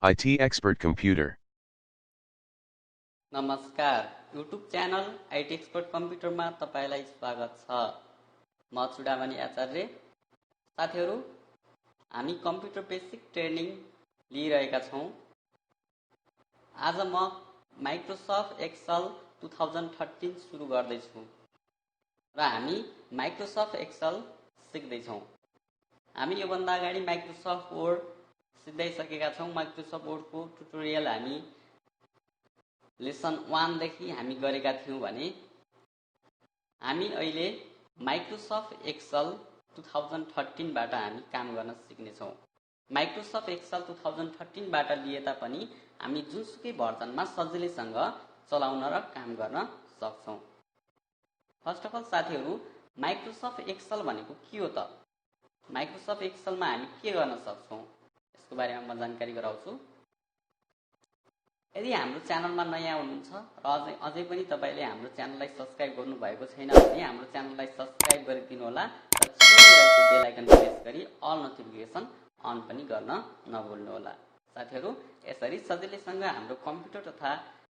IT Expert Computer. नमस्कार, YouTube channel IT expert कम्प्युटरमा तपाईलाई स्वागत छ। म चुडामणि आचार्य। साथीहरू, हामी कम्प्युटर बेसिक ट्रेनिङ लिइरहेका छौं। आज म माइक्रोसफ्ट एक्सेल 2013 सुरु गर्दै छु र हामी माइक्रोसफ्ट एक्सेल सिक्दै छौं। हामी यो भन्दा अगाडि माइक्रोसफ्ट वर्ड सिक्दैसकेका छौं। माइक्रोसफ्ट वर्डको ट्युटोरियल हामी लेसन 1 देखि हामी गरेका थियौं भने हामी अहिले माइक्रोसफ्ट एक्सेल 2013 बाट हामी काम गर्न सिक्ने छौं। माइक्रोसफ्ट एक्सेल 2013 बाट लिए तापनि हामी जुनसुकै भर्जनमा सजिलैसँग चलाउन र काम गर्न सक्छौं। फर्स्ट अफ अल साथीहरू, माइक्रोसफ्ट एक्सेल भनेको के हो त? माइक्रोसफ्ट एक्सेलमा हामी के गर्न सक्छौं यसको बारेमा म जानकारी गराउँछु। यदि हाम्रो च्यानलमा नयाँ हुनुहुन्छ र अझै पनि तपाईले हाम्रो च्यानललाई सब्स्क्राइब गर्नु भएको छैन भने हाम्रो च्यानललाई सब्स्क्राइब गरिदिनु होला र छेउमा रहेको बेल आइकन प्रेस गरी अल नोटिफिकेसन अन पनि गर्न नभुल्नु होला। साथीहरू, यसरी सजिलैसँग हाम्रो कम्प्युटर तथा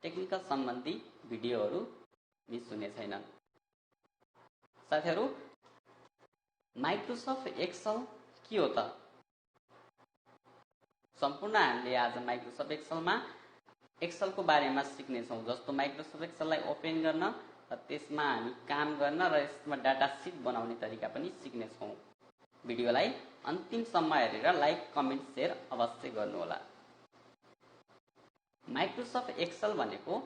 टेक्निकल सम्बन्धी भिडियोहरू मिस हुने छैनन्। साथीहरू, माइक्रोसफ्ट एक्सेल के हो त? सम्पूर्ण हामीले आज माइक्रोसफ्ट एक्सेलको बारेमा सिक्ने छौं। जस्तो माइक्रोसफ्ट एक्सेललाई ओपन गर्न र त्यसमा हामी काम गर्न र यसमा डाटा सिट बनाउने तरिका पनि सिक्ने छौं। भिडियोलाई अन्तिमसम्म हेरेर लाइक, कमेन्ट, शेयर अवश्य गर्नु होला। माइक्रोसफ्ट एक्सेल भनेको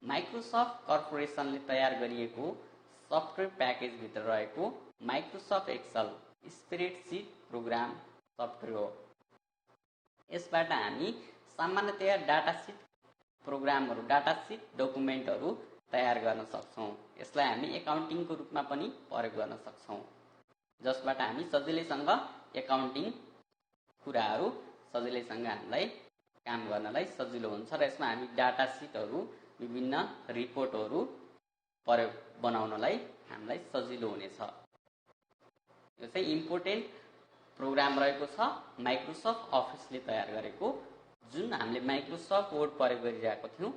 माइक्रोसफ्ट कर्पोरेसनले तयार गरिएको सफ्टवेयर प्याकेज भित्र रहेको Microsoft Excel spreadsheet program software हो। यसबाट हामी सामान्यतया डाटा सिट प्रोग्रामहरू, डाटा सिट डकुमेन्टहरू तयार गर्न सक्छौं। यसलाई हामी एकाउन्टिङको रूपमा पनि प्रयोग गर्न सक्छौं, जसबाट हामी सजिलैसँग एकाउन्टिङ कुराहरू सजिलैसँग हामीलाई काम गर्नलाई सजिलो हुन्छ र यसमा हामी डाटा सिटहरू, विभिन्न रिपोर्टहरू प्रयोग बनाउनलाई हामीलाई सजिलो हुनेछ। यो चाहिँ इम्पोर्टेन्ट प्रोग्राम रहेको छ माइक्रोसफ्ट अफिसले तयार गरेको। जुन हामीले माइक्रोसफ्ट वर्ड प्रयोग गरिरहेको थियौं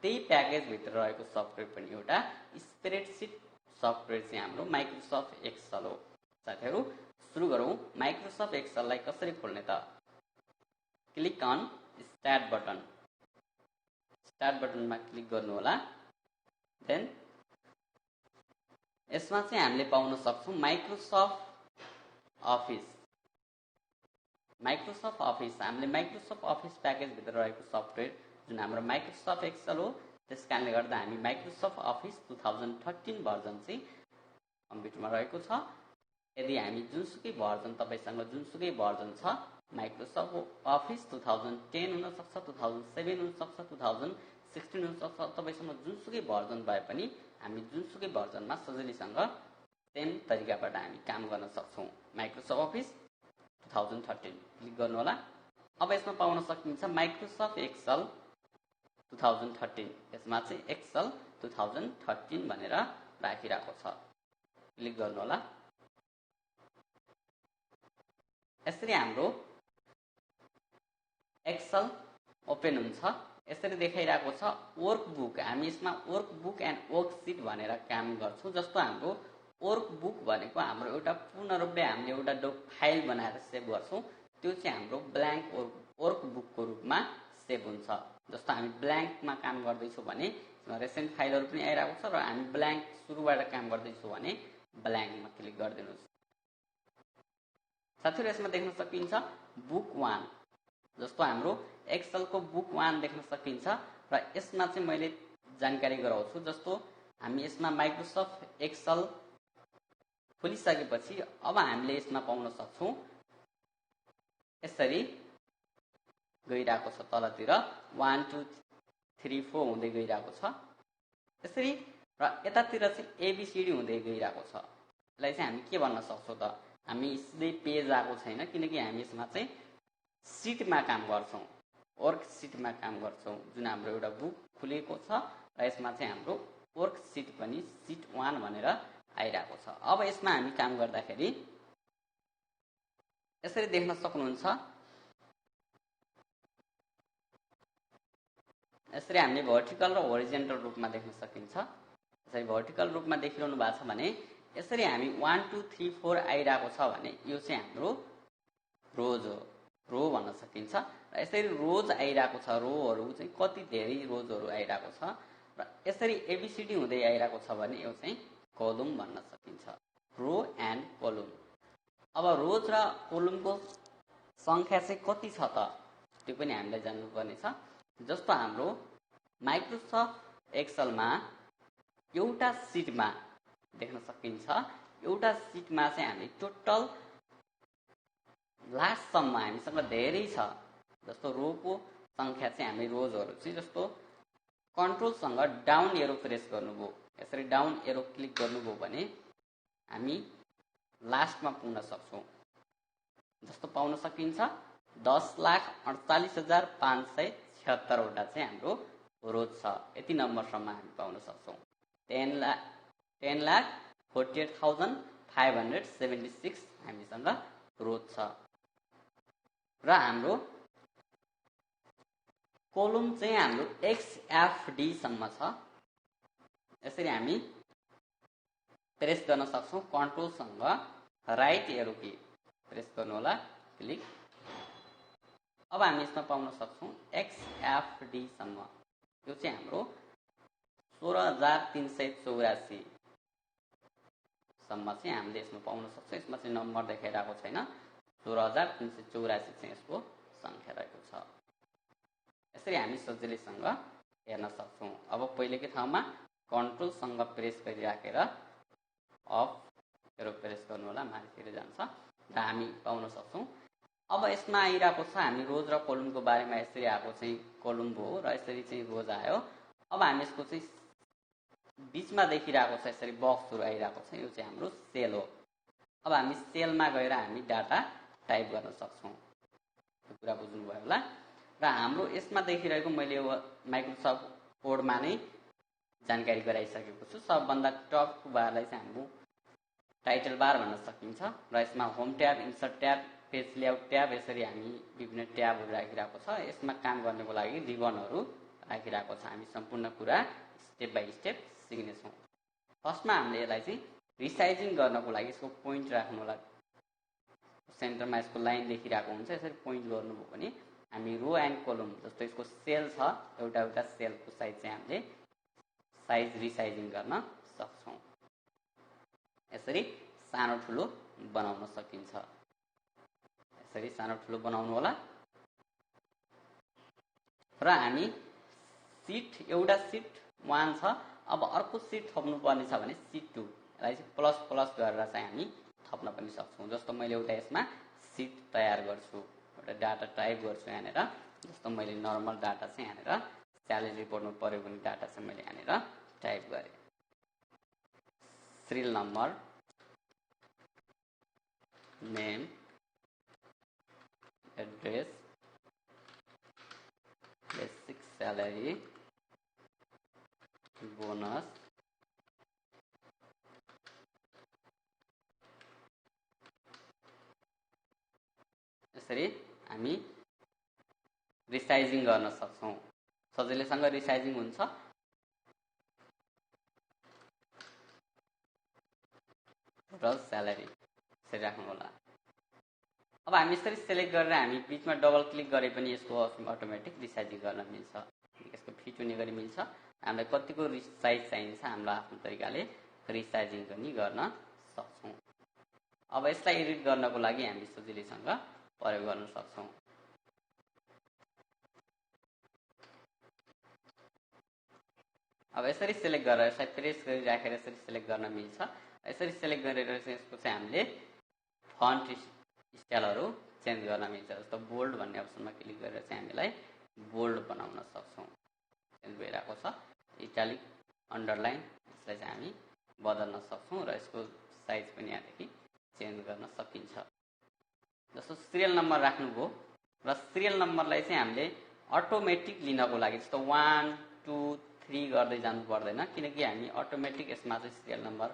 त्यही प्याकेज भित्र रहेको सफ्टवेयर पनि एउटा स्प्रेडसिट सफ्टवेयर चाहिँ हाम्रो माइक्रोसफ्ट एक्सेल हो। साथीहरू, सुरु गरौं। माइक्रोसफ्ट एक्सेललाई कसरी खोल्ने त? Click on start button. Start बटनमा क्लिक गर्नु होला। देन यसमा चाहिँ हामीले पाउन सक्छौं माइक्रोसफ्ट अफिस। माइक्रोसफ्ट अफिस हामीले माइक्रोसफ्ट अफिस प्याकेज भित्र रहेको सफ्टवेयर जुन हाम्रो माइक्रोसफ्ट एक्सेल हो। त्यसकारणले गर्दा हामी माइक्रोसफ्ट अफिस 2013 भर्जन चाहिँ कम्प्युटरमा रहेको छ। यदि हामी जुनसुकै भर्जन, तपाईसँग जुनसुकै भर्जन छ, माइक्रोसफ्ट अफिस 2010 हुन सक्छ, 2007 हुन सक्छ, 2016 हुन सक्छ, तपाईसँग जुनसुकै भर्जन भए पनि हामी जुनसुकै भर्जनमा सजिलैसँग सेम तरिकाबाट हामी काम गर्न सक्छौं। माइक्रोसफ्ट अफिस 2013 क्लिक गर्नु होला। अब यसमा पाउन सकिन्छ माइक्रोसफ्ट एक्सेल 2013। यसमा चाहिँ एक्सेल 2013 भनेर राखिरहेको छ। क्लिक गर्नु होला। यसरी हाम्रो एक्सेल ओपन हुन्छ। यसरी देखाइरहेको छ वर्कबुक। हामी यसमा वर्कबुक एन्ड वर्कसिट भनेर काम गर्छौं। जस्तो हाम्रो वर्कबुक भनेको हाम्रो एउटा पूर्ण रूपले हामीले एउटा फाइल बनाएर सेभ गर्छौं। त्यो चाहिँ हाम्रो ब्ल्याङ्क वर्कबुकको रूपमा सेभ हुन्छ। जस्तो हामी ब्ल्याङ्कमा काम गर्दैछौँ भने रेसेन्ट फाइलहरू पनि आइरहेको छ र हामी ब्ल्याङ्क सुरुबाट काम गर्दैछौँ भने ब्ल्याङ्कमा क्लिक गरिदिनुहोस्। साथीहरू, यसमा देख्न सकिन्छ बुक 1। जस्तो हाम्रो एक्सेलको बुक 1 देख्न सकिन्छ र यसमा चाहिँ मैले जानकारी गराउँछु। जस्तो हामी यसमा माइक्रोसफ्ट एक्सेल खोलिसकेपछि अब हामीले यसमा पाउन सक्छौं यसरी गइरहेको छ तलतिर 1 2 3 4 हुँदै गइरहेको छ। यसरी र यतातिर चाहिँ एबीसीडी हुँदै गइरहेको छ। यसलाई चाहिँ हामी के भन्न सक्छौं त? हामी सिधै पेज आएको छैन, किनकि हामी यसमा चाहिँ सिटमा काम गर्छौं, वर्क सिटमा काम गर्छौं। जुन हाम्रो एउटा बुक खुलेको छ र यसमा चाहिँ हाम्रो वर्क सिट पनि सिट 1 भनेर आइरहेको छ। अब यसमा हामी काम गर्दाखेरि यसरी देख्न सक्नुहुन्छ यसरी हामीले भर्टिकल र होरिजेन्टल रूपमा देख्न सकिन्छ। यसरी भर्टिकल रूपमा देखिरहनु भएको छ भने यसरी हामी 1 2 3 4 आइरहेको छ भने यो चाहिँ हाम्रो रोज हो, रो भन्न सकिन्छ। र यसरी रोज आइरहेको छ, रोहरू चाहिँ कति धेरै रोजहरू आइरहेको छ र यसरी एबीसीडी हुँदै आइरहेको छ भने यो चाहिँ कलम भन्न सकिन्छ, रो एन्ड कलम। अब रोज र कलमको संख्या चाहिँ कति छ त त्यो पनि हामीलाई जान्नुपर्ने छ। जस्तो हाम्रो माइक्रोसफ्ट एक्सेलमा एउटा सिटमा देख्न सकिन्छ, एउटा सिटमा चाहिँ हामी टोटल लास्टसम्म हामीसँग धेरै छ। जस्तो रोको संख्या चाहिँ हामी रोजहरू चाहिँ जस्तो कन्ट्रोलसँग डाउन एरो प्रेस गर्नुभयो, यसरी डाउन एरो क्लिक गर्नुभयो भने हामी लास्टमा पुग्न सक्छौँ। जस्तो पाउन सकिन्छ 10,48,576 वटा चाहिँ हाम्रो रोज छ। यति नम्बरसम्म हामी पाउन सक्छौँ। 10,48,576 हामीसँग रोज छ। र हाम्रो कलम चाहिँ हाम्रो XFD सम्म छ। यसरी हामी प्रेस गर्न सक्छौँ कन्ट्रोलसँग राइट एरो की प्रेस गर्नु होला, क्लिक। अब हामी यसमा पाउन सक्छौँ XFD सम्म। यो चाहिँ हाम्रो 16,384 सम्म चाहिँ हामीले यसमा पाउन सक्छौँ। यसमा चाहिँ नम्बर देखाइरहेको छैन, 16,384 चाहिँ यसको संख्या रहेको छ। यसरी हामी सजिलैसँग हेर्न सक्छौँ। अब पहिलेकै ठाउँमा कन्ट्रोलसँग प्रेस गरिराखेर अफ एरो प्रेस गर्नु होला, माथितिर जान्छ र हामी पाउन सक्छौँ। अब यसमा आइरहेको छ हामी रोज र कलमको बारेमा। यसरी आएको चाहिँ कलम भयो र यसरी चाहिँ रोज आयो। अब हामी यसको चाहिँ बीचमा देखिरहेको छ यसरी बक्सहरू आइरहेको छ, यो चाहिँ हाम्रो सेल हो। अब हामी सेलमा गएर हामी डाटा टाइप गर्न सक्छौँ। यो कुरा बुझ्नुभयो होला। र हाम्रो यसमा देखिरहेको मैले यो माइक्रोसफ्ट वर्डमा नै जानकारी गराइसकेको छु। सबभन्दा टपको बारलाई चाहिँ हाम्रो टाइटल बार भन्न सकिन्छ र यसमा home tab, insert tab, page layout tab, यसरी हामी विभिन्न ट्याबहरू राखिरहेको छ। यसमा काम गर्नको लागि रिबनहरू राखिरहेको छ। हामी सम्पूर्ण कुरा स्टेप बाई स्टेप सिक्नेछौँ। फर्स्टमा हामीले यसलाई चाहिँ रिसाइजिङ गर्नको लागि यसको पोइन्ट राख्नु होला। सेन्टरमा यसको लाइन देखिरहेको हुन्छ, यसरी पोइन्ट गर्नुभयो भने हामी रो एन्ड कलम जस्तो यसको सेल छ, एउटा एउटा सेलको साइज चाहिँ हामीले साइज रिसाइजिङ गर्न सक्छौँ। यसरी सानो ठुलो बनाउन सकिन्छ। यसरी सानो ठुलो बनाउनु होला। र हामी सिट एउटा सिट 1 छ। अब अर्को सिट थप्नु पर्ने छ भने सिट 2, यसलाई चाहिँ प्लस प्लस गरेर चाहिँ हामी थप्न पनि सक्छौँ। जस्तो मैले एउटा यसमा सिट तयार गर्छु, एउटा डाटा टाइप गर्छु यहाँनिर। जस्तो मैले नर्मल डाटा चाहिँ यहाँनिर स्यालेरी रिपोर्टमा पऱ्यो भने डाटा चाहिँ मैले यहाँनिर टाइप गरेँ। Serial number, name, address, basic salary, bonus, यसरी हामी रिसाइजिङ गर्न सक्छौँ। सजिलैसँग रिसाइजिङ हुन्छ। र स्यालेरी यसरी राख्नु होला। अब हामी यसरी सेलेक्ट गरेर हामी बीचमा डबल क्लिक गरे पनि यसको अटोमेटिक रिसाइजिङ गर्न मिल्छ। यसको फिट हुने गरी मिल्छ। हामीलाई कतिको साइज चाहिन्छ हाम्रो आफ्नो तरिकाले रिसाइजिङ पनि गर्न सक्छौँ। अब यसलाई एडिट गर्नको लागि हामी सजिलैसँग प्रयोग गर्न सक्छौँ। अब यसरी सेलेक्ट गरेर यसलाई प्रेस गरिराखेर यसरी सेलेक्ट गर्न मिल्छ। यसरी सेलेक्ट गरेर चाहिँ यसको चाहिँ हामीले फन्ट स्टाइलहरू चेन्ज गर्न मिल्छ। जस्तो बोल्ड भन्ने अप्सनमा क्लिक गरेर चाहिँ हामीलाई बोल्ड बनाउन सक्छौँ। चेन्ज भइरहेको छ। इटालिक, अन्डरलाइन, यसलाई चाहिँ हामी बदल्न सक्छौँ र यसको साइज पनि यहाँदेखि चेन्ज गर्न सकिन्छ। जस्तो सिरियल नम्बर राख्नुभयो र सिरियल नम्बरलाई चाहिँ हामीले अटोमेटिक लिनको लागि जस्तो 1 2 3 गर्दै जानु पर्दैन, किनकि हामी अटोमेटिक यसमा चाहिँ सिरियल नम्बर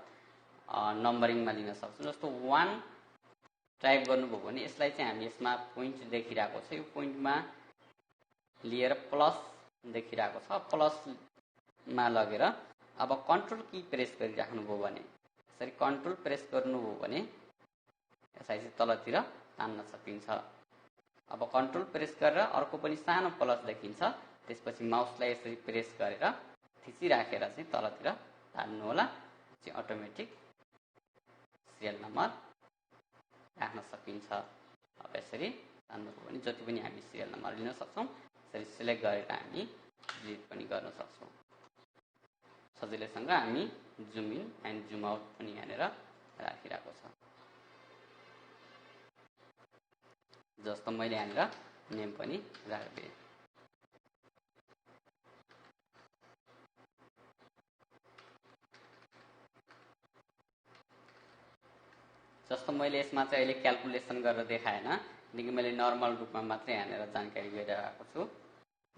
नम्बरिङमा लिन सक्छौँ। जस्तो 1 टाइप गर्नुभयो भने यसलाई चाहिँ हामी यसमा पोइन्ट देखिरहेको छ, यो पोइन्टमा लिएर प्लस देखिरहेको छ। प्लसमा लगेर अब कन्ट्रोल की प्रेस गरिराख्नुभयो भने, यसरी कन्ट्रोल प्रेस गर्नुभयो भने यसलाई चाहिँ तलतिर तान्न सकिन्छ। अब कन्ट्रोल प्रेस गरेर अर्को पनि सानो प्लस देखिन्छ, त्यसपछि माउसलाई यसरी प्रेस गरेर थिचिराखेर चाहिँ तलतिर तान्नु होला। चाहिँ अटोमेटिक सिरियल नम्बर राख्न सकिन्छ। अब यसरी तान्नुभयो भने जति पनि हामी सिरियल नम्बर लिन सक्छौँ। यसरी सिलेक्ट गरेर हामी डिलिट पनि गर्न सक्छौँ। सजिलैसँग हामी zoom in and zoom out पनि यहाँनिर राखिरहेको छ। जस्तो मैले यहाँनिर नेम पनि राखिदिएँ। जस्तो मैले यसमा चाहिँ अहिले क्याल्कुलेसन गरेर देखाएन, किनकि मैले नर्मल रूपमा मात्रै यहाँनिर जानकारी गरिरहेको छु।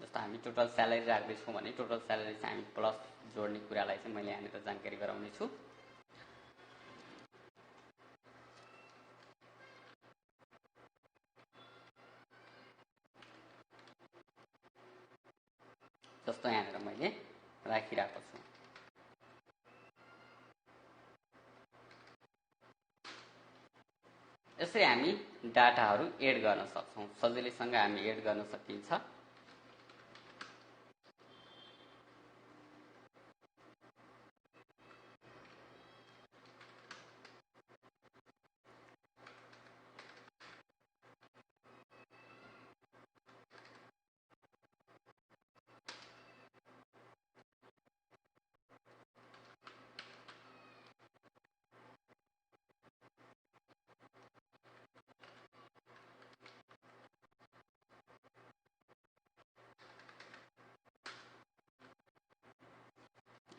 जस्तो हामी टोटल स्यालेरी राख्दैछौँ भने टोटल स्यालेरी चाहिँ हामी प्लस जोड्ने कुरालाई चाहिँ मैले यहाँनिर जानकारी गराउने छु। जस्तो यहाँनिर मैले राखिरहेको छु। यसरी हामी डाटाहरू एड गर्न सक्छौँ। सजिलैसँग हामी एड गर्न सकिन्छ।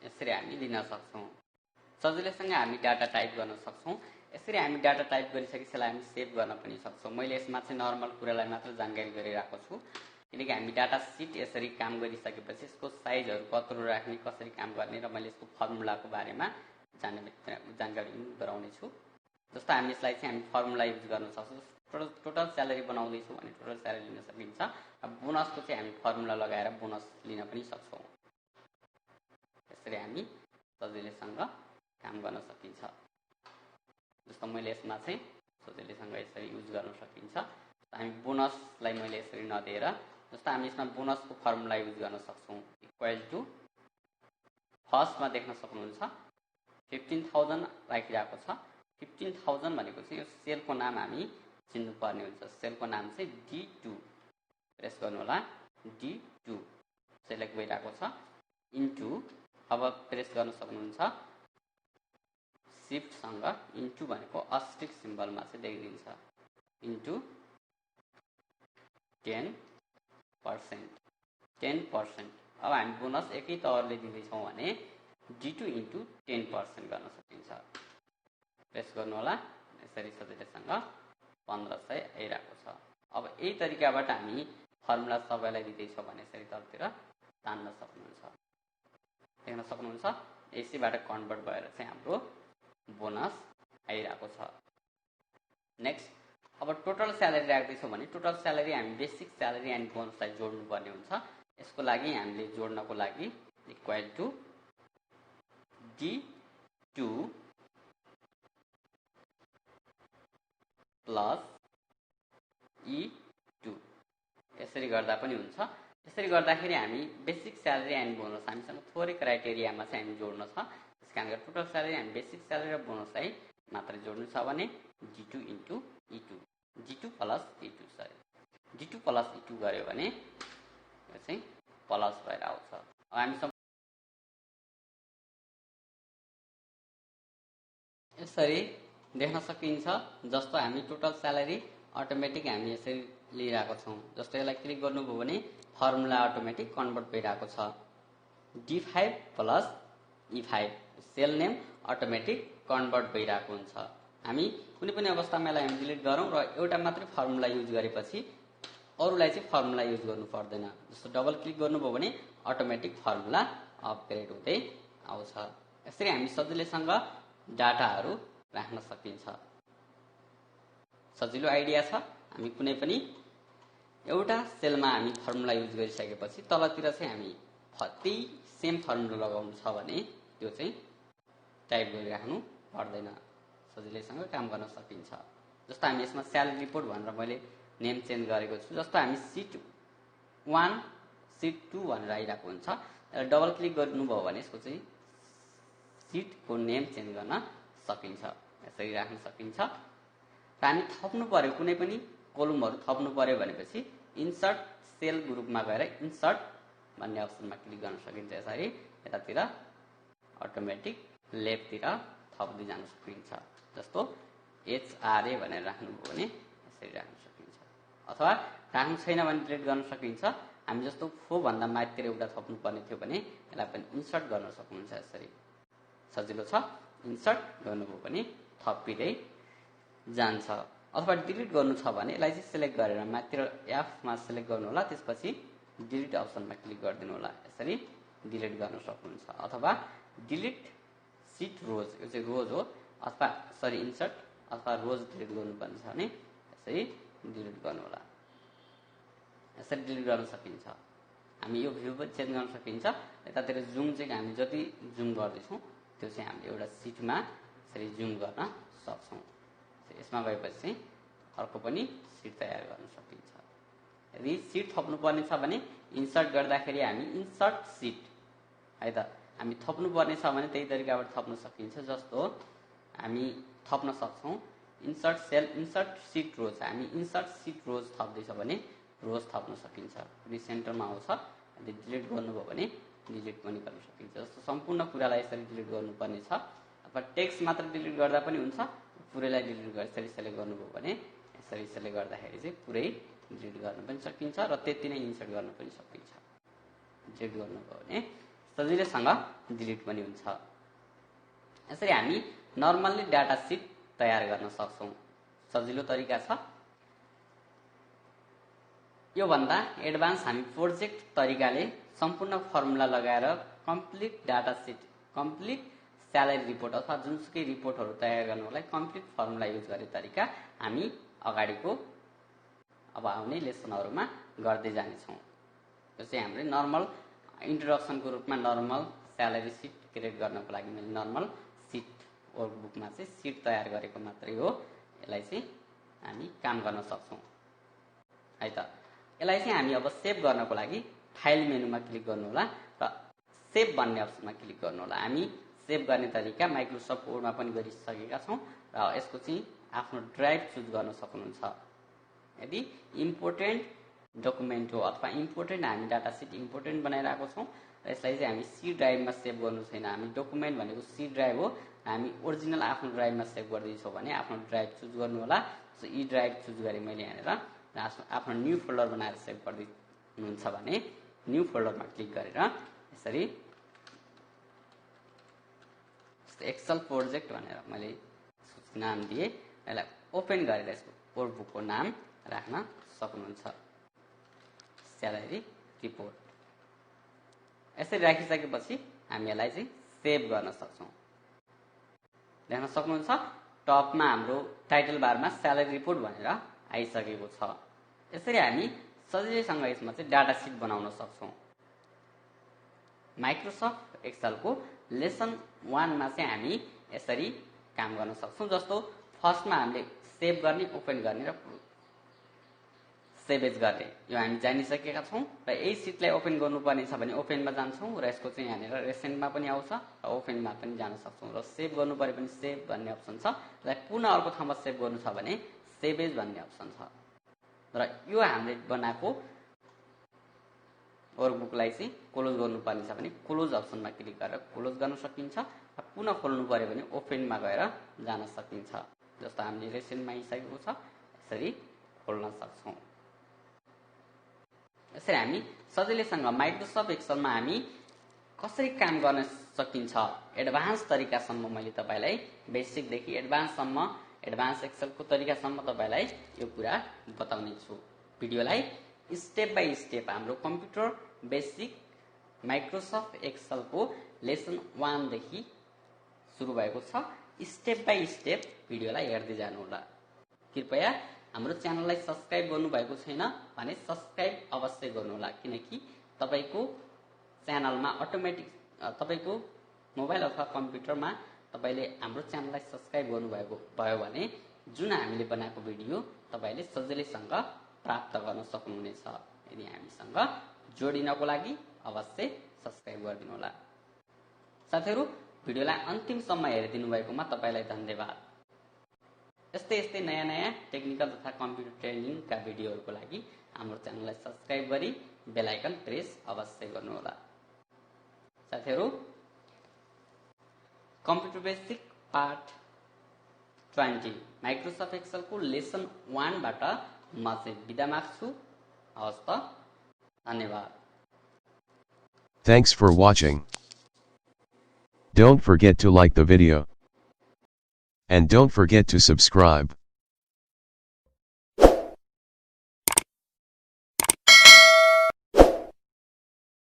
यसरी हामी लिन सक्छौँ। सजिलैसँग हामी डाटा टाइप गर्न सक्छौँ। यसरी हामी डाटा टाइप गरिसकेपछि यसलाई हामी सेभ गर्न पनि सक्छौँ। मैले यसमा चाहिँ नर्मल कुरालाई मात्र जानकारी गरिरहेको छु, किनकि हामी डाटा सिट यसरी काम गरिसकेपछि यसको साइजहरू कत्रो राख्ने, कसरी काम गर्ने र मैले यसको फर्मुलाको बारेमा जानकारी गराउने छु। जस्तो हामी यसलाई चाहिँ हामी फर्मुला युज गर्न सक्छौँ। टोटल स्यालेरी बनाउँदैछौँ भने टोटल स्यालेरी लिन सकिन्छ। अब बोनसको चाहिँ हामी फर्मुला लगाएर बोनस लिन पनि सक्छौँ। यसरी हामी सजिलैसँग काम गर्न सकिन्छ। जस्तो मैले यसमा चाहिँ सजिलैसँग यसरी युज गर्न सकिन्छ। हामी बोनसलाई मैले यसरी नदिएर, जस्तो हामी यसमा बोनसको फर्मुला युज गर्न सक्छौँ। इक्वल टु फर्स्टमा देख्न सक्नुहुन्छ 15,000 राखिरहेको छ। 15,000 भनेको चाहिँ यो सेलको नाम हामी चिन्नुपर्ने हुन्छ। सेलको नाम चाहिँ D2 प्रेस गर्नु होला। D2 सेलेक्ट भइरहेको छ। इन्टु अब प्रेस गर्न सक्नुहुन्छ शिफ्टसँग इन्टु भनेको अस्टिक सिम्बलमा चाहिँ देखिदिन्छ। इन्टु 10%। 10%। अब हामी बोनस एकै तवरले दिँदैछौँ भने D2 इन्टु 10% गर्न सकिन्छ। प्रेस गर्नु होला। यसरी सजिलैसँग 1500 आइरहेको छ। अब यही तरिकाबाट हामी फर्मुला सबैलाई दिँदैछौँ भने यसरी तलतिर तान्न सक्नुहुन्छ। देख्न सक्नुहुन्छ यसैबाट कन्भर्ट भएर चाहिँ हाम्रो बोनस आइरहेको छ। नेक्स्ट, अब टोटल स्यालेरी राख्दैछौँ भने टोटल स्यालेरी हामी बेसिक स्यालेरी एन्ड बोनसलाई जोड्नुपर्ने हुन्छ। यसको लागि हामीले जोड्नको लागि equal to D2 plus E2 यसरी गर्दा पनि हुन्छ। यसरी गर्दाखेरि हामी बेसिक स्यालेरी एन्ड बोनस हामीसँग थोरै क्राइटेरियामा चाहिँ हामी जोड्न छ। त्यस कारणले टोटल स्यालेरी हामी बेसिक स्यालेरी र बोनसलाई मात्र जोड्नु छ भने D2 into E2, D2 plus E2 sorry D2 plus E2 गर्यो भने यो चाहिँ प्लस भएर आउँछ। अब हामी यसरी देख्न सकिन्छ। जस्तो हामी टोटल स्यालेरी अटोमेटिक हामी यसरी लिइरहेको छौँ। जस्तो यसलाई क्लिक गर्नुभयो भने फर्मुला अटोमेटिक कन्भर्ट भइरहेको छ। D5 plus E5 cell name automatic convert भइरहेको हुन्छ। हामी कुनै पनि अवस्थामा यसलाई हामी डिलिट गरौँ र एउटा मात्रै फर्मुला युज गरेपछि अरूलाई चाहिँ फर्मुला युज गर्नु पर्दैन। जस्तो डबल क्लिक गर्नुभयो भने अटोमेटिक फर्मुला अपग्रेड हुँदै आउँछ। यसरी हामी सजिलैसँग डाटाहरू राख्न सकिन्छ। सजिलो आइडिया छ। हामी कुनै पनि एउटा सेलमा हामी फर्मुला युज गरिसकेपछि तलतिर चाहिँ हामी त्यही सेम फर्मुला लगाउनु छ भने त्यो चाहिँ टाइप गरिराख्नु पर्दैन, सजिलैसँग काम गर्न सकिन्छ। जस्तो हामी यसमा स्यालेरी रिपोर्ट भनेर मैले नेम चेन्ज गरेको छु। जस्तो हामी सिट 1 सिट 2 भनेर आइरहेको हुन्छ, डबल क्लिक गर्नुभयो भने यसको चाहिँ सिटको नेम चेन्ज गर्न सकिन्छ, यसरी राख्न सकिन्छ। र हामी थप्नु पर्यो कुनै पनि कोलमहरू थप्नु पर्यो भनेपछि इन्सर्ट सेल ग्रुपमा गएर इन्सर्ट भन्ने अप्सनमा क्लिक गर्न सकिन्छ। यसरी यतातिर अटोमेटिक लेफ्टतिर थप्दै जान सकिन्छ। जस्तो HRA भनेर राख्नुभयो भने यसरी राख्न सकिन्छ, अथवा राख्नु छैन भने डिलिट गर्न सकिन्छ। हामी जस्तो 4 भन्दा माथितिर एउटा थप्नु पर्ने थियो भने यसलाई पनि इन्सर्ट गर्न सक्नुहुन्छ। यसरी सजिलो छ, इन्सर्ट गर्नुभयो भने थपिँदै जान्छ। अथवा डिलिट गर्नु छ भने यसलाई चाहिँ सिलेक्ट गरेर माथितिर F मा सिलेक्ट गर्नु होला, त्यसपछि डिलिट अप्सनमा क्लिक गरिदिनु होला, यसरी डिलिट गर्न सक्नुहुन्छ। अथवा डिलिट सिट रोज, यो चाहिँ रोज हो, अथवा सरी इन्सर्ट अथवा रोज डिलिट गर्नुपर्ने छ भने यसरी डिलिट गर्नु होला, यसरी डिलिट गर्न सकिन्छ। हामी यो भ्यू पनि चेन्ज गर्न सकिन्छ। यतातिर जुम चाहिँ हामी जति जुम गर्दैछौँ त्यो चाहिँ हामीले एउटा सिटमा यसरी जुम गर्न सक्छौँ। यसमा गएपछि चाहिँ अर्को पनि सिट तयार गर्न सकिन्छ। यदि सिट थप्नुपर्ने छ भने इन्सर्ट गर्दाखेरि हामी इन्सर्ट सिट है त, हामी थप्नुपर्ने छ भने त्यही तरिकाबाट थप्न सकिन्छ। जस्तो हामी थप्न सक्छौँ इन्सर्ट सेल इन्सर्ट सिट रोज, हामी इन्सर्ट सिट रोज थप्दैछ भने रोज थप्न सकिन्छ, फेरि सेन्टरमा आउँछ। यदि डिलिट गर्नुभयो भने डिलिट पनि गर्न सकिन्छ। जस्तो सम्पूर्ण कुरालाई यसरी डिलिट गर्नुपर्ने छ, अथवा टेक्स्ट मात्र डिलिट गर्दा पनि हुन्छ, पुरैलाई डिलिट गरेर यसरी सेलेक्ट गर्नुभयो भने यसरी सेलेक्ट गर्दाखेरि चाहिँ पुरै डिलिट गर्न पनि सकिन्छ र त्यति नै इन्सर्ट गर्न पनि सकिन्छ। डिलिट गर्नुभयो भने सजिलैसँग डिलिट पनि हुन्छ। यसरी हामी नर्मल्ली डाटा सिट तयार गर्न सक्छौँ, सजिलो तरिका छ। यो भन्दा एडभान्स हामी प्रोजेक्ट तरिकाले सम्पूर्ण फर्मुला लगाएर complete data sheet, complete salary report अथवा जुनसुकै रिपोर्टहरू तयार गर्नलाई कम्प्लिट फर्मुला युज गर्ने तरिका हामी अगाडिको अब आउने लेसनहरूमा गर्दै जानेछौँ। यो चाहिँ हामीले नर्मल इन्ट्रोडक्सनको रूपमा नर्मल स्यालेरी सिट क्रिएट गर्नको लागि मैले नर्मल सिट वर्कबुकमा चाहिँ सिट तयार गरेको मात्रै हो। यसलाई चाहिँ हामी काम गर्न सक्छौँ है त। यसलाई चाहिँ हामी अब सेभ गर्नको लागि फाइल मेनुमा क्लिक गर्नु होला र सेभ भन्ने अप्सनमा क्लिक गर्नु होला। हामी सेभ गर्ने तरिका माइक्रोसफ्ट वर्डमा पनि गरिसकेका छौँ र यसको चाहिँ आफ्नो ड्राइभ चुज गर्न सक्नुहुन्छ। यदि इम्पोर्टेन्ट डकुमेन्ट हो अथवा इम्पोर्टेन्ट हामी डाटा सिट इम्पोर्टेन्ट बनाइरहेको छौँ र यसलाई चाहिँ हामी सी ड्राइभमा सेभ गर्नु छैन, हामी डकुमेन्ट भनेको सी ड्राइभ हो, हामी ओरिजिनल आफ्नो ड्राइभमा सेभ गर्दैछौँ भने आफ्नो ड्राइभ चुज गर्नु होला। सो ई ड्राइभ चुज गरेँ मैले यहाँनिर, आफ्नो न्यू फोल्डर बनाएर सेभ गर्दै हुनुहुन्छ भने न्यू फोल्डरमा क्लिक गरेर यसरी एक्सेल प्रोजेक्ट भनेर मैले नाम दिएँ, यसलाई ओपन गरेर यसको वर्कबुकको नाम राख्न सक्नुहुन्छ, स्यालेरी रिपोर्ट। यसरी राखिसकेपछि हामी यसलाई चाहिँ सेभ गर्न सक्छौँ। देख्न सक्नुहुन्छ टपमा हाम्रो टाइटल बारमा स्यालेरी रिपोर्ट भनेर आइसकेको छ। यसरी हामी सजिलैसँग यसमा चाहिँ डाटा सिट बनाउन सक्छौँ। माइक्रोसफ्ट एक्सेलको लेसन 1 मा चाहिँ हामी यसरी काम गर्न सक्छौँ। जस्तो फर्स्टमा हामीले सेभ गर्ने, ओपन गर्ने र सेभेज गर्ने यो हामी जानिसकेका छौँ र यही सिटलाई ओपन गर्नुपर्ने छ भने ओपनमा जान्छौँ र यसको चाहिँ यहाँनिर रेसेन्टमा पनि आउँछ र ओपनमा पनि जान सक्छौँ र सेभ गर्नु पर्यो भने सेभ भन्ने अप्सन छ। र पुनः अर्को ठाउँमा सेभ गर्नु छ भने सेभेज भन्ने अप्सन छ र यो हामीले बनाएको वर्कबुकलाई चाहिँ क्लोज गर्नुपर्ने छ भने क्लोज अप्सनमा क्लिक गरेर क्लोज गर्न सकिन्छ र पुनः खोल्नु पर्यो भने ओपनमा गएर जान सकिन्छ। जस्तो हामीले रेसेन्टमा आइसकेको छ यसरी खोल्न सक्छौँ। यसरी हामी सजिलैसँग माइक्रोसफ्ट एक्सेलमा हामी कसरी काम गर्न सकिन्छ एडभान्स तरिकासम्म मैले तपाईलाई बेसिकदेखि एडभान्ससम्म एडभान्स एक्सेलको तरिकासम्म तपाईलाई यो कुरा बताउने छु। भिडियोलाई स्टेप बाई स्टेप हाम्रो कम्प्युटर बेसिक माइक्रोसफ्ट एक्सेलको लेसन 1 देखि सुरु भएको छ। स्टेप बाई स्टेप भिडियोलाई हेर्दै जानु होला। कृपया हाम्रो च्यानललाई सब्स्क्राइब गर्नुभएको छैन भने सब्स्क्राइब अवश्य गर्नुहोला, किनकि तपाईको च्यानलमा अटोमेटिक तपाईको मोबाइल अथवा कम्प्युटरमा तपाईले हाम्रो च्यानललाई सब्स्क्राइब गर्नुभएको भयो भने जुन हामीले बनाएको भिडियो तपाईले सजिलैसँग प्राप्त गर्न सक्नुहुनेछ। यदि हामीसँग जोडिनको लागि अवश्य सब्स्क्राइब गरिदिनु होला। साथीहरु, भिडियोलाई अन्तिमसम्म हेरिदिनु भएकोमा तपाईलाई धन्यवाद। यस्तै नयाँ टेक्निकल तथा कम्प्युटर ट्रेनिङका भिडियोहरुको लागि हाम्रो च्यानललाई सब्स्क्राइब गरी बेल आइकन प्रेस अवश्य गर्नुहोला। साथीहरु, computer basic part 20 Microsoft Excel को लेसन 1 बाट म चाहिँ बिदा माग्छु। हवस् त, धन्यवाद। Thanks for watching. Don't forget to like the video. And don't forget to subscribe.